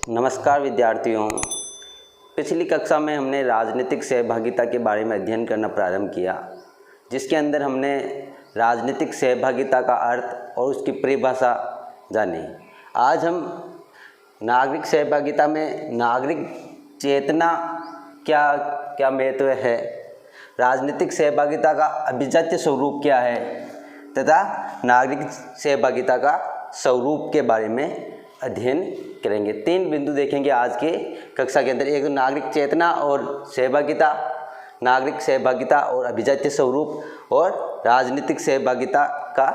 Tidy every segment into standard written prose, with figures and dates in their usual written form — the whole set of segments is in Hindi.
नमस्कार विद्यार्थियों। पिछली कक्षा में हमने राजनीतिक सहभागिता के बारे में अध्ययन करना प्रारंभ किया, जिसके अंदर हमने राजनीतिक सहभागिता का अर्थ और उसकी परिभाषा जानी। आज हम नागरिक सहभागिता में नागरिक चेतना क्या महत्व है, राजनीतिक सहभागिता का अभिजात्य स्वरूप क्या है तथा नागरिक सहभागिता का स्वरूप के बारे में अध्ययन करेंगे। 3 बिंदु देखेंगे आज के कक्षा के अंदर। एक नागरिक चेतना और सहभागिता, नागरिक सहभागिता और अभिजात्य स्वरूप, और राजनीतिक सहभागिता का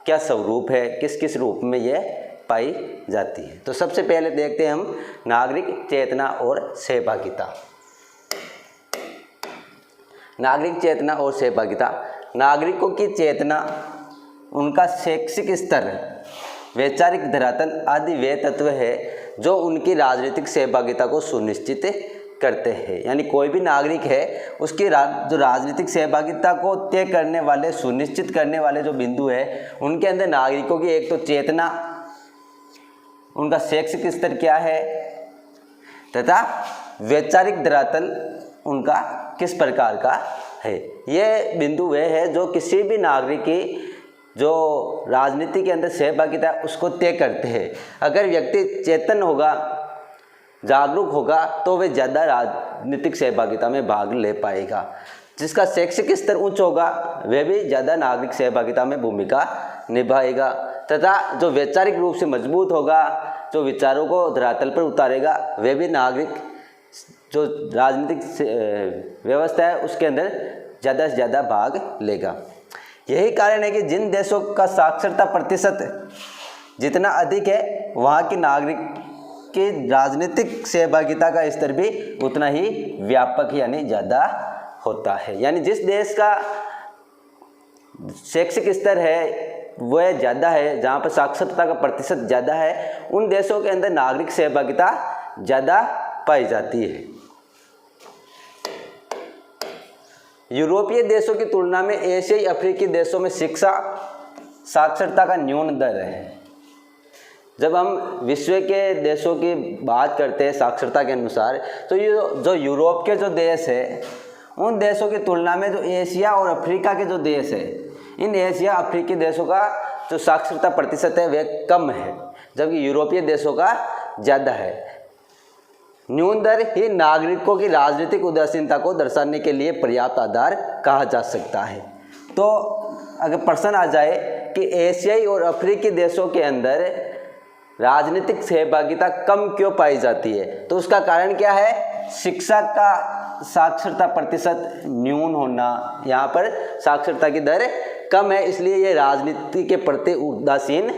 क्या स्वरूप है, किस किस रूप में यह पाई जाती है। तो सबसे पहले देखते हैं हम नागरिक चेतना और सहभागिता। नागरिक चेतना और सहभागिता, नागरिकों की चेतना, उनका शैक्षिक स्तर, वैचारिक धरातल आदि वे तत्व है जो उनकी राजनीतिक सहभागिता को सुनिश्चित करते हैं। यानी कोई भी नागरिक है, उसकी जो राजनीतिक सहभागिता को तय करने वाले, सुनिश्चित करने वाले जो बिंदु है, उनके अंदर नागरिकों की एक तो चेतना, उनका शैक्षिक स्तर क्या है तथा वैचारिक धरातल उनका किस प्रकार का है। ये बिंदु वे है जो किसी भी नागरिक की जो राजनीति के अंदर सहभागिता उसको तय करते हैं। अगर व्यक्ति चेतन होगा, जागरूक होगा, तो वे ज़्यादा राजनीतिक सहभागिता में भाग ले पाएगा। जिसका शैक्षिक स्तर उच्च होगा, वह भी ज़्यादा नागरिक सहभागिता में भूमिका निभाएगा। तथा जो वैचारिक रूप से मजबूत होगा, जो विचारों को धरातल पर उतारेगा, वह भी नागरिक जो राजनीतिक व्यवस्था है उसके अंदर ज़्यादा से ज़्यादा भाग लेगा। यही कारण है कि जिन देशों का साक्षरता प्रतिशत जितना अधिक है, वहाँ की नागरिक की राजनीतिक सहभागिता का स्तर भी उतना ही व्यापक यानी ज़्यादा होता है। यानी जिस देश का शैक्षिक स्तर है वह ज़्यादा है, जहाँ पर साक्षरता का प्रतिशत ज़्यादा है, उन देशों के अंदर नागरिक सहभागिता ज़्यादा पाई जाती है। यूरोपीय देशों की तुलना में एशियाई अफ्रीकी देशों में शिक्षा साक्षरता का न्यून दर है। जब हम विश्व के देशों की बात करते हैं साक्षरता के अनुसार, तो ये जो यूरोप के जो देश है, उन देशों की तुलना में जो एशिया और अफ्रीका के जो देश है, इन एशिया अफ्रीकी देशों का जो साक्षरता प्रतिशत है वह कम है, जबकि यूरोपीय देशों का ज़्यादा है। न्यून दर ही नागरिकों की राजनीतिक उदासीनता को दर्शाने के लिए पर्याप्त आधार कहा जा सकता है। तो अगर प्रश्न आ जाए कि एशियाई और अफ्रीकी देशों के अंदर राजनीतिक सहभागिता कम क्यों पाई जाती है, तो उसका कारण क्या है? शिक्षा का साक्षरता प्रतिशत न्यून होना। यहाँ पर साक्षरता की दर कम है, इसलिए ये राजनीति के प्रति उदासीन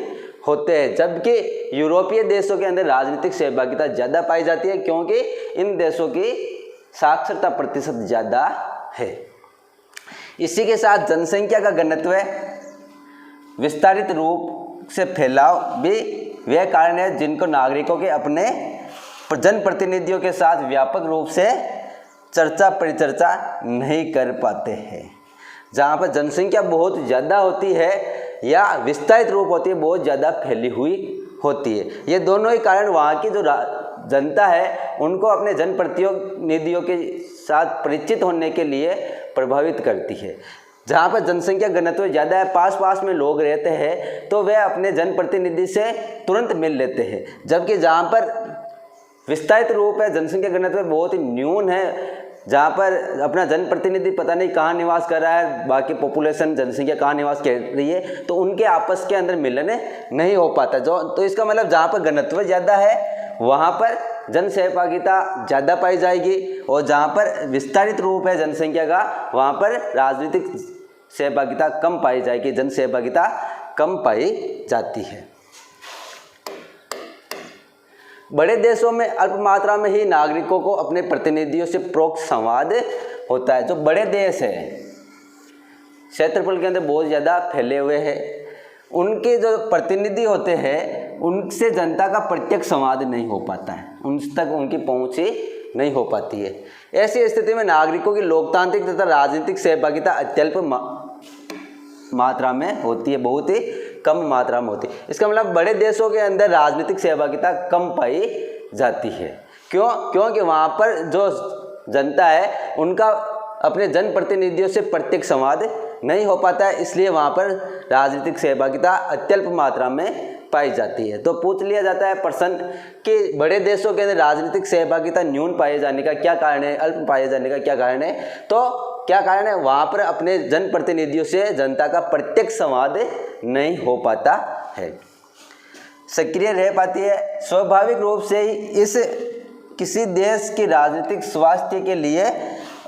होते हैं। जबकि यूरोपीय देशों के अंदर राजनीतिक सहभागिता ज़्यादा पाई जाती है, क्योंकि इन देशों की साक्षरता प्रतिशत ज़्यादा है। इसी के साथ जनसंख्या का घनत्व, विस्तारित रूप से फैलाव भी वह कारण है जिनको नागरिकों के अपने जनप्रतिनिधियों के साथ व्यापक रूप से चर्चा परिचर्चा नहीं कर पाते हैं। जहाँ पर जनसंख्या बहुत ज़्यादा होती है या विस्तारित रूप होती है, बहुत ज़्यादा फैली हुई होती है, ये दोनों ही कारण वहाँ की जो जनता है उनको अपने जनप्रतिनिधियों के साथ परिचित होने के लिए प्रभावित करती है। जहाँ पर जनसंख्या घनत्व ज़्यादा है, पास पास में लोग रहते हैं, तो वे अपने जनप्रतिनिधि से तुरंत मिल लेते हैं। जबकि जहाँ पर विस्तारित रूप है, जनसंख्या घनत्व बहुत ही न्यून है, जहाँ पर अपना जनप्रतिनिधि पता नहीं कहाँ निवास कर रहा है, बाकी पॉपुलेशन जनसंख्या कहाँ निवास कर रही है, तो उनके आपस के अंदर मिलन नहीं हो पाता। तो इसका मतलब जहाँ पर घनत्व ज़्यादा है वहाँ पर जन सहभागिता ज़्यादा पाई जाएगी, और जहाँ पर विस्तारित रूप है जनसंख्या का, वहाँ पर राजनीतिक सहभागिता कम पाई जाएगी, जन सहभागिता कम पाई जाती है। बड़े देशों में अल्प मात्रा में ही नागरिकों को अपने प्रतिनिधियों से परोक्ष संवाद होता है। जो बड़े देश हैं, क्षेत्रफल के अंदर बहुत ज़्यादा फैले हुए हैं, उनके जो प्रतिनिधि होते हैं उनसे जनता का प्रत्यक्ष संवाद नहीं हो पाता है, उन तक उनकी पहुँच ही नहीं हो पाती है। ऐसी स्थिति में नागरिकों की लोकतांत्रिक तथा राजनीतिक सहभागिता अत्यल्प मात्रा में होती है, बहुत ही कम मात्रा में होती है। इसका मतलब बड़े देशों के अंदर राजनीतिक सहभागिता कम पाई जाती है। क्यों? क्योंकि वहाँ पर जो जनता है उनका अपने जनप्रतिनिधियों से प्रत्यक्ष संवाद नहीं हो पाता है, इसलिए वहाँ पर राजनीतिक सहभागिता अत्यल्प मात्रा में पाई जाती है। तो पूछ लिया जाता है प्रश्न कि बड़े देशों के अंदर राजनीतिक सहभागिता न्यून पाए जाने का क्या कारण है, अल्प पाए जाने का क्या कारण है? तो क्या कारण है? वहाँ पर अपने जनप्रतिनिधियों से जनता का प्रत्यक्ष संवाद नहीं हो पाता है, सक्रिय रह पाती है। स्वाभाविक रूप से ही इस किसी देश की राजनीतिक स्वास्थ्य के लिए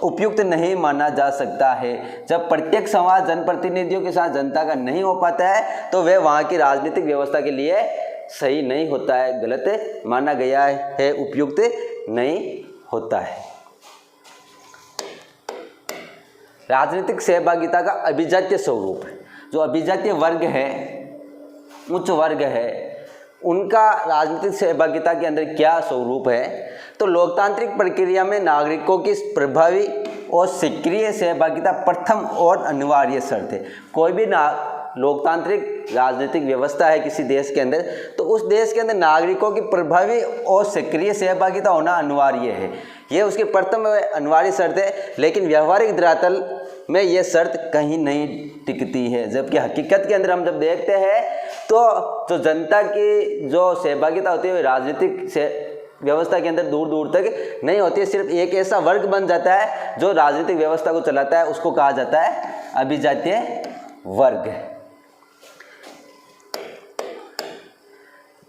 उपयुक्त नहीं माना जा सकता है। जब प्रत्यक्ष संवाद जनप्रतिनिधियों के साथ जनता का नहीं हो पाता है तो वह वहाँ की राजनीतिक व्यवस्था के लिए सही नहीं होता है, गलत माना गया है, उपयुक्त नहीं होता है। राजनीतिक सहभागिता का अभिजात्य स्वरूप, जो अभिजात्य वर्ग है, उच्च वर्ग है, उनका राजनीतिक सहभागिता के अंदर क्या स्वरूप है? तो लोकतांत्रिक प्रक्रिया में नागरिकों की प्रभावी और सक्रिय सहभागिता प्रथम और अनिवार्य शर्त है। कोई भी लोकतांत्रिक राजनीतिक व्यवस्था है किसी देश के अंदर, तो उस देश के अंदर नागरिकों की प्रभावी और सक्रिय सहभागिता होना अनिवार्य है। ये उसकी प्रथम अनिवार्य शर्त है, लेकिन व्यवहारिक धरातल में ये शर्त कहीं नहीं टिकती है। जबकि हकीकत के अंदर हम जब देखते हैं तो जो जनता की जो सहभागिता होती है राजनीतिक व्यवस्था के अंदर दूर दूर तक नहीं होती है। सिर्फ एक ऐसा वर्ग बन जाता है जो राजनीतिक व्यवस्था को चलाता है, उसको कहा जाता है अभिजातीय वर्ग।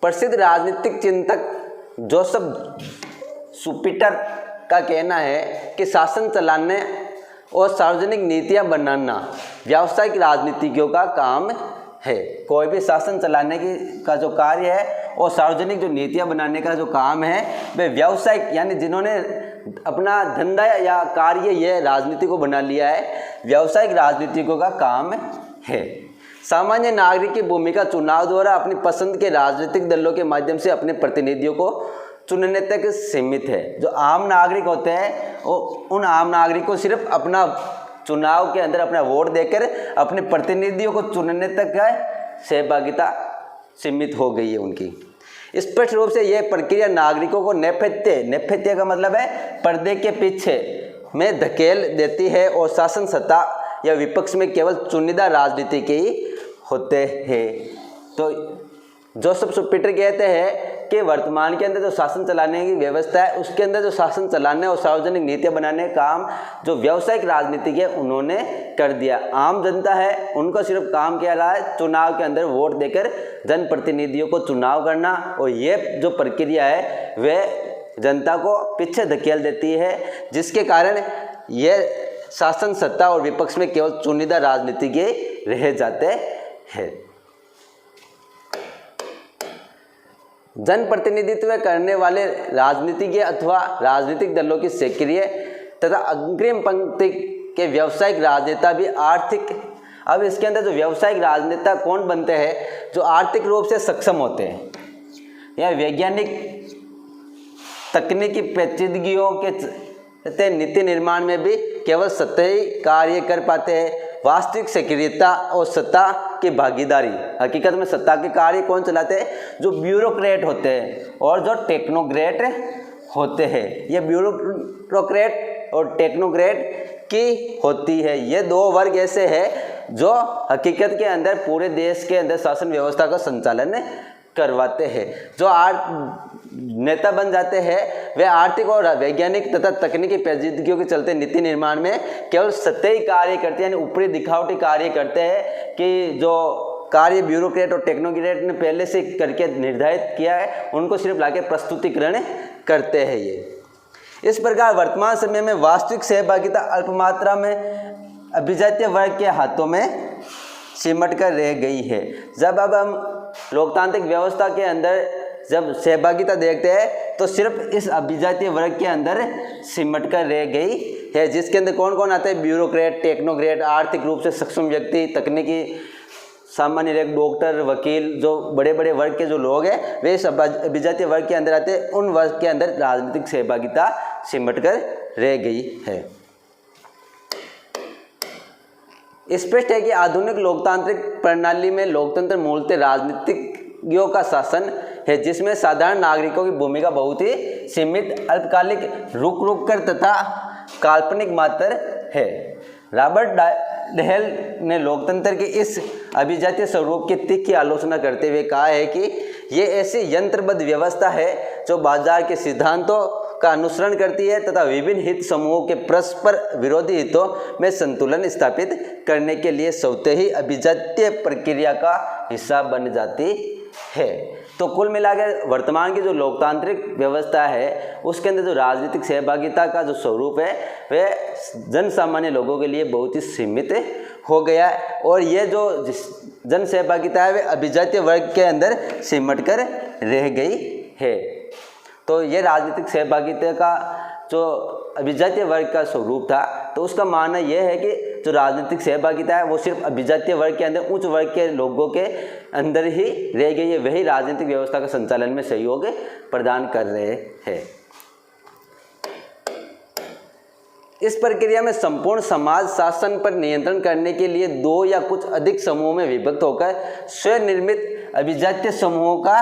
प्रसिद्ध राजनीतिक चिंतक जोसेफ शुपिटर का कहना है कि शासन चलाने और सार्वजनिक नीतियां बनाना व्यावसायिक राजनीतिज्ञों का काम है। कोई भी शासन चलाने का जो कार्य है और सार्वजनिक जो नीतियां बनाने का जो काम है वे व्यावसायिक, यानी जिन्होंने अपना धंधा या कार्य ये राजनीति को बना लिया है, व्यावसायिक राजनीतिकों का काम है। सामान्य नागरिक की भूमिका चुनाव द्वारा अपनी पसंद के राजनीतिक दलों के माध्यम से अपने प्रतिनिधियों को चुनने तक सीमित है। जो आम नागरिक होते हैं उन आम नागरिक को सिर्फ अपना चुनाव के अंदर अपना वोट देकर अपने प्रतिनिधियों को चुनने तक का सहभागिता सीमित हो गई है उनकी। स्पष्ट रूप से यह प्रक्रिया नागरिकों को नैपथ्य का मतलब है पर्दे के पीछे में धकेल देती है और शासन सत्ता या विपक्ष में केवल चुनिंदा राजनीति के ही होते हैं। तो जोसेफ शुपिटर कहते हैं कि वर्तमान के अंदर जो शासन चलाने की व्यवस्था है उसके अंदर जो शासन चलाने और सार्वजनिक नीतियां बनाने का काम जो व्यावसायिक राजनीति है उन्होंने कर दिया। आम जनता है उनको सिर्फ काम क्या रहा है, चुनाव के अंदर वोट देकर जनप्रतिनिधियों को चुनाव करना, और ये जो प्रक्रिया है वह जनता को पीछे धकेल देती है, जिसके कारण ये शासन सत्ता और विपक्ष में केवल चुनिंदा राजनीति के रह जाते हैं। जनप्रतिनिधित्व करने वाले राजनीतिज्ञ अथवा राजनीतिक दलों की सक्रिय तथा अग्रिम पंक्ति के व्यावसायिक राजनेता भी आर्थिक, अब इसके अंदर जो व्यावसायिक राजनेता कौन बनते हैं? जो आर्थिक रूप से सक्षम होते हैं या वैज्ञानिक तकनीकी पेचीदगियों के नीति निर्माण में भी केवल सतही कार्य कर पाते हैं। वास्तविक सक्रियता और सत्ता की भागीदारी, हकीकत में सत्ता के कार्य कौन चलाते हैं? जो ब्यूरोक्रेट होते हैं और जो टेक्नोक्रेट होते हैं। ये ब्यूरोक्रेट और टेक्नोक्रेट की होती है। ये दो वर्ग ऐसे हैं जो हकीकत के अंदर पूरे देश के अंदर शासन व्यवस्था का संचालन करवाते हैं। जो नेता बन जाते हैं वे आर्थिक और वैज्ञानिक तथा तकनीकी पेचीदगियों के चलते नीति निर्माण में केवल सतही कार्य करते हैं, यानी ऊपरी दिखावटी कार्य करते हैं कि जो कार्य ब्यूरोक्रेट और टेक्नोक्रेट ने पहले से करके निर्धारित किया है उनको सिर्फ लाके प्रस्तुतिकरण करते हैं। ये इस प्रकार वर्तमान समय में वास्तविक सहभागिता अल्प मात्रा में अभिजातीय वर्ग के हाथों में सिमट कर रह गई है। जब अब हम लोकतांत्रिक व्यवस्था के अंदर जब सहभागिता देखते हैं तो सिर्फ इस अभिजातीय वर्ग के अंदर सिमट कर रह गई है, जिसके अंदर कौन कौन आते हैं? ब्यूरोक्रेट, टेक्नोक्रेट, आर्थिक रूप से सक्षम व्यक्ति, तकनीकी सामान्य डॉक्टर, वकील, जो बड़े बड़े वर्ग के जो लोग हैं वे इस अभिजातीय वर्ग के अंदर आते हैं। उन वर्ग के अंदर राजनीतिक सहभागिता सिमट कर रह गई है। स्पष्ट है कि आधुनिक लोकतांत्रिक प्रणाली में लोकतंत्र मूलतः राजनीतिज्ञों का शासन है जिसमें साधारण नागरिकों की भूमिका बहुत ही सीमित, अल्पकालिक, रुक कर तथा काल्पनिक मात्र है। रॉबर्ट डहेल ने लोकतंत्र के इस अभिजातीय स्वरूप की तीखी आलोचना करते हुए कहा है कि ये ऐसी यंत्रबद्ध व्यवस्था है जो बाजार के सिद्धांतों का अनुसरण करती है तथा विभिन्न हित समूहों के परस्पर विरोधी हितों में संतुलन स्थापित करने के लिए स्वतः ही अभिजातीय प्रक्रिया का हिस्सा बन जाती है। तो कुल मिलाकर वर्तमान की जो लोकतांत्रिक व्यवस्था है उसके अंदर जो राजनीतिक सहभागिता का जो स्वरूप है वह जन सामान्य लोगों के लिए बहुत ही सीमित हो गया है और ये जो जन सहभागिता है वह अभिजातीय वर्ग के अंदर सिमट कर रह गई है। तो ये राजनीतिक सहभागिता का जो अभिजातीय वर्ग का स्वरूप था तो उसका मानना यह है कि जो राजनीतिक सहभागिता है वो सिर्फ अभिजातीय वर्ग के अंदर, उच्च वर्ग के लोगों के अंदर ही रह गई है, वही राजनीतिक व्यवस्था का संचालन में सहयोग प्रदान कर रहे हैं। इस प्रक्रिया में संपूर्ण समाज शासन पर नियंत्रण करने के लिए दो या कुछ अधिक समूहों में विभक्त होकर स्वनिर्मित अभिजातीय समूहों का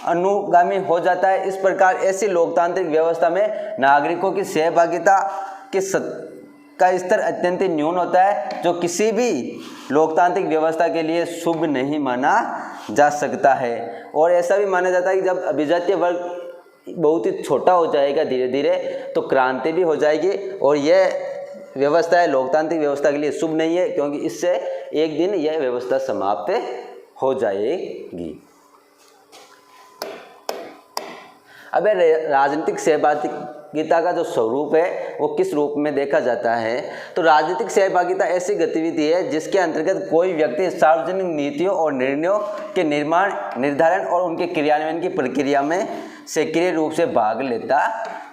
अनुगामी हो जाता है। इस प्रकार ऐसी लोकतांत्रिक व्यवस्था में नागरिकों की सहभागिता का स्तर अत्यंत न्यून होता है जो किसी भी लोकतांत्रिक व्यवस्था के लिए शुभ नहीं माना जा सकता है। और ऐसा भी माना जाता है कि जब अभिजातीय वर्ग बहुत ही छोटा हो जाएगा धीरे धीरे तो क्रांति भी हो जाएगी और यह व्यवस्था है लोकतांत्रिक व्यवस्था के लिए शुभ नहीं है क्योंकि इससे एक दिन यह व्यवस्था समाप्त हो जाएगी। अब राजनीतिक सहभागिता का जो स्वरूप है वो किस रूप में देखा जाता है तो राजनीतिक सहभागिता ऐसी गतिविधि है जिसके अंतर्गत कोई व्यक्ति सार्वजनिक नीतियों और निर्णयों के निर्माण, निर्धारण और उनके क्रियान्वयन की प्रक्रिया में सक्रिय रूप से भाग लेता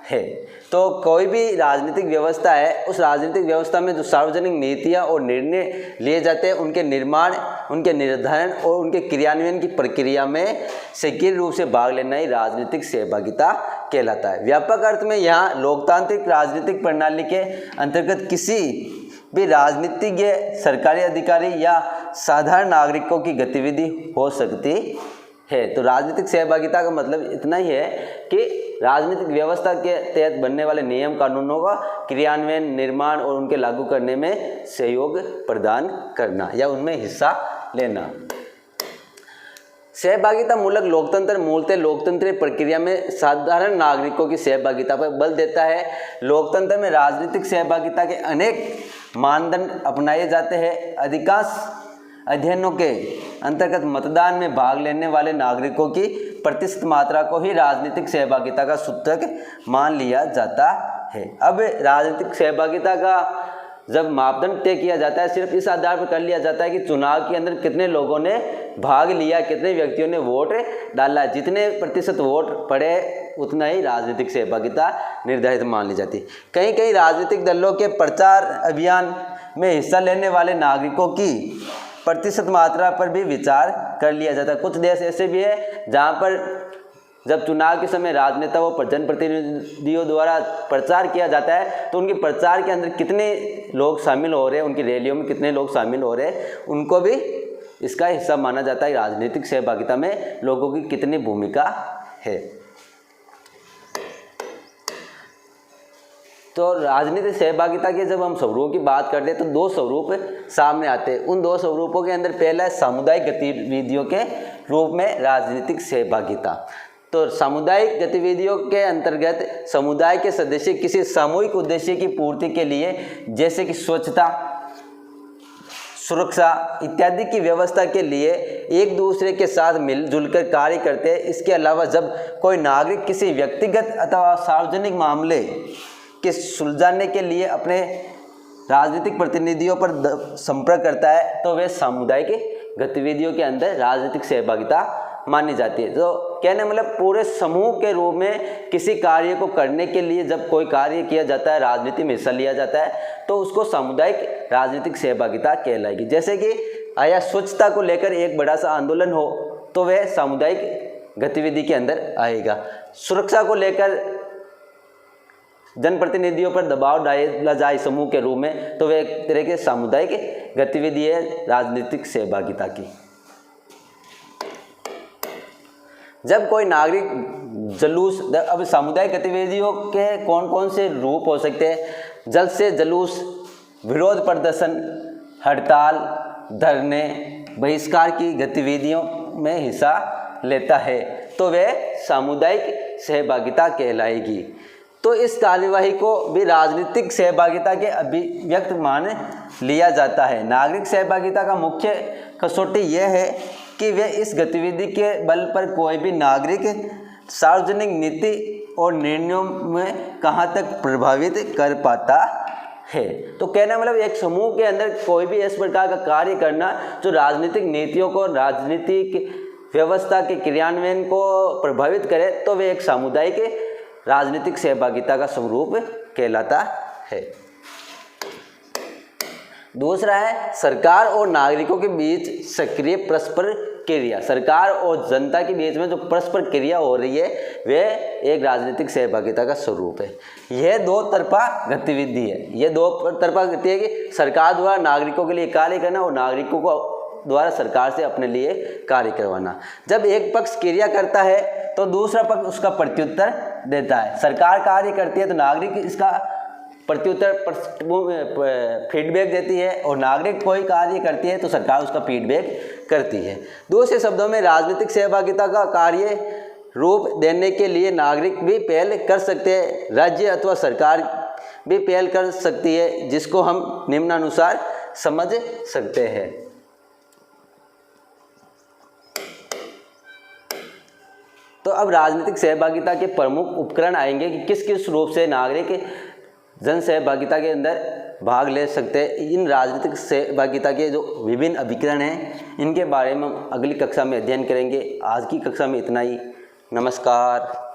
है। तो कोई भी राजनीतिक व्यवस्था है उस राजनीतिक व्यवस्था में जो सार्वजनिक नीतियाँ और निर्णय लिए जाते हैं उनके निर्माण, उनके निर्धारण और उनके क्रियान्वयन की प्रक्रिया में सक्रिय रूप से भाग लेना ही राजनीतिक सहभागिता कहलाता है। व्यापक अर्थ में यहाँ लोकतांत्रिक राजनीतिक प्रणाली के अंतर्गत किसी भी राजनीतिज्ञ, सरकारी अधिकारी या साधारण नागरिकों की गतिविधि हो सकती है। तो राजनीतिक सहभागिता का मतलब इतना ही है कि राजनीतिक व्यवस्था के तहत बनने वाले नियम कानूनों का क्रियान्वयन, निर्माण और उनके लागू करने में सहयोग प्रदान करना या उनमें हिस्सा लेना। सहभागिता मूलक लोकतंत्र मूलतः लोकतंत्रीय प्रक्रिया में साधारण नागरिकों की सहभागिता पर बल देता है। लोकतंत्र में राजनीतिक सहभागिता के अनेक मानदंड अपनाए जाते हैं। अधिकांश अध्ययनों के अंतर्गत मतदान में भाग लेने वाले नागरिकों की प्रतिशत मात्रा को ही राजनीतिक सहभागिता का सूचक मान लिया जाता है। अब राजनीतिक सहभागिता का जब मापदंड तय किया जाता है सिर्फ इस आधार पर कर लिया जाता है कि चुनाव के अंदर कितने लोगों ने भाग लिया, कितने व्यक्तियों ने वोट डाला, जितने प्रतिशत वोट पड़े उतना ही राजनीतिक सहभागिता निर्धारित मान ली जाती है। कहीं कहीं राजनीतिक दलों के प्रचार अभियान में हिस्सा लेने वाले नागरिकों की प्रतिशत मात्रा पर भी विचार कर लिया जाता है। कुछ देश ऐसे भी है जहाँ पर जब चुनाव के समय राजनेताओं व जनप्रतिनिधियों द्वारा प्रचार किया जाता है तो उनके प्रचार के अंदर कितने लोग शामिल हो रहे हैं, उनकी रैलियों में कितने लोग शामिल हो रहे हैं, उनको भी इसका हिस्सा माना जाता है। राजनीतिक सहभागिता में लोगों की कितनी भूमिका है। तो राजनीतिक सहभागिता के जब हम स्वरूपों की बात करते हैं तो दो स्वरूप सामने आते हैं। उन दो स्वरूपों के अंदर पहला है सामुदायिक गतिविधियों के रूप में राजनीतिक सहभागिता। तो सामुदायिक गतिविधियों के अंतर्गत समुदाय के सदस्य किसी सामूहिक उद्देश्य की पूर्ति के लिए जैसे कि स्वच्छता, सुरक्षा इत्यादि की व्यवस्था के लिए एक दूसरे के साथ मिलजुल कर कार्य करते हैं। इसके अलावा जब कोई नागरिक किसी व्यक्तिगत अथवा सार्वजनिक मामले के सुलझाने के लिए अपने राजनीतिक प्रतिनिधियों पर संपर्क करता है तो वे सामुदायिक गतिविधियों के अंदर राजनीतिक सहभागिता मानी जाती है। तो कहने मतलब पूरे समूह के रूप में किसी कार्य को करने के लिए जब कोई कार्य किया जाता है, राजनीति में हिस्सा लिया जाता है तो उसको सामुदायिक राजनीतिक सहभागिता कहलाएगी। जैसे कि आया स्वच्छता को लेकर एक बड़ा सा आंदोलन हो तो वह सामुदायिक गतिविधि के अंदर आएगा। सुरक्षा को लेकर जनप्रतिनिधियों पर दबाव डाला जाए समूह के रूप में तो वह एक तरह के सामुदायिक गतिविधि है राजनीतिक सहभागिता की। जब कोई नागरिक जुलूस, अब सामुदायिक गतिविधियों के कौन कौन से रूप हो सकते हैं? जल्द से जुलूस, विरोध प्रदर्शन, हड़ताल, धरने, बहिष्कार की गतिविधियों में हिस्सा लेता है तो वह सामुदायिक सहभागिता कहलाएगी। तो इस कार्यवाही को भी राजनीतिक सहभागिता के अभिव्यक्त मान लिया जाता है। नागरिक सहभागिता का मुख्य कसौटी यह है कि वे इस गतिविधि के बल पर कोई भी नागरिक सार्वजनिक नीति और निर्णयों में कहाँ तक प्रभावित कर पाता है। तो कहना मतलब एक समूह के अंदर कोई भी इस प्रकार का कार्य करना जो राजनीतिक नीतियों को, राजनीतिक व्यवस्था के क्रियान्वयन को प्रभावित करे, तो वे एक सामुदायिक राजनीतिक सहभागिता का स्वरूप कहलाता है। दूसरा है सरकार और नागरिकों के बीच सक्रिय परस्पर क्रिया। सरकार और जनता के बीच में जो परस्पर क्रिया हो रही है वह एक राजनीतिक सहभागिता का स्वरूप है। यह दो तरफा गतिविधि है। यह दो तरफा गतिविधि है कि सरकार द्वारा नागरिकों के लिए कार्य करना और नागरिकों को द्वारा सरकार से अपने लिए कार्य करवाना। जब एक पक्ष क्रिया करता है तो दूसरा पक्ष उसका प्रत्युत्तर देता है। सरकार कार्य करती है तो नागरिक इसका प्रत्युत्तर फीडबैक देती है, और नागरिक कोई कार्य करती है तो सरकार उसका फीडबैक करती है। दूसरे शब्दों में राजनीतिक सहभागिता का कार्य रूप देने के लिए नागरिक भी पहल कर सकते हैं, राज्य अथवा सरकार भी पहल कर सकती है, जिसको हम निम्नानुसार समझ सकते हैं। तो अब राजनीतिक सहभागिता के प्रमुख उपकरण आएंगे कि किस किस रूप से नागरिक जन सहभागिता के अंदर भाग ले सकते हैं। इन राजनीतिक सहभागिता के जो विभिन्न अभिकरण हैं इनके बारे में हम अगली कक्षा में अध्ययन करेंगे। आज की कक्षा में इतना ही। नमस्कार।